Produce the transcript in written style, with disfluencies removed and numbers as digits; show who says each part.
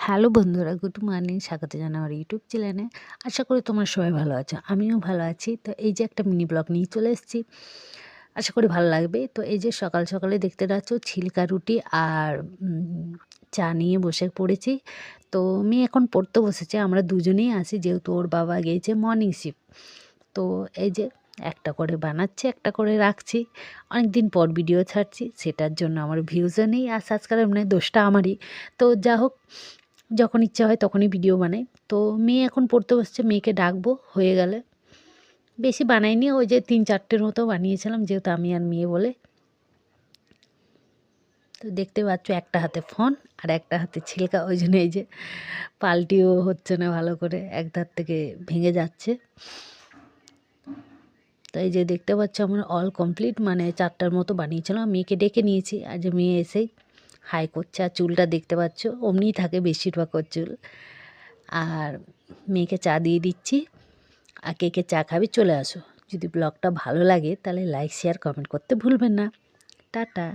Speaker 1: Hello বন্ধুরা, good morning. স্বাগত জানাই আমার ইউটিউব চ্যানেলে। আশা করি তোমরা সবাই ভালো আছো, আমিও ভালো আছি। তো এই যে একটা মিনি ব্লগ নিয়ে চলে এসেছি, আশা করি ভালো লাগবে। তো এই যে সকাল সকালে দেখতে পাচ্ছ ছিলকা রুটি আর চা নিয়ে বসে পড়েছি। তো মেয়ে এখন পড়তে বসেছে, আমরা দুজনেই আসি যেহেতু ওর বাবা গিয়েছে মর্নিং শিফট। তো এই যে একটা করে বানাচ্ছি, একটা করে রাখছি। অনেক দিন পর ভিডিও ছাড়ছি, সেটার জন্য আমার ভিউজও নেই আর সাবস্ক্রাইব নেই, দোষটা আমারই। তো যা হোক, যখন ইচ্ছা হয় তখনই ভিডিও বানাই। তো মেয়ে এখন পড়তে বসছে, মেয়েকে ডাকবো হয়ে গেলে। বেশি বানাইনি, ওই যে 3-4টের মতো বানিয়েছিলাম যেহেতু আমি আর মেয়ে বলে। তো দেখতে পাচ্ছ একটা হাতে ফোন আর একটা হাতে ছিলকা, ওই জন্য এই যে পাল্টিও হচ্ছে না ভালো করে, এক ধার থেকে ভেঙে যাচ্ছে। তো এই যে দেখতে পাচ্ছ আমার অল কমপ্লিট, মানে 4টার মতো বানিয়েছিলাম। মেয়েকে ডেকে নিয়েছি, আর যে মেয়ে এসেই হাই করছে। আর চুলটা দেখতে পাচ্ছ অমনিই থাকে বেশিরভাগ ওর চুল। আর মেয়েকে চা দিয়ে দিচ্ছি। আর কে কে চা খাবে চলে আসো। যদি ব্লগটা ভালো লাগে তাহলে লাইক শেয়ার কমেন্ট করতে ভুলবেন না। টাটা।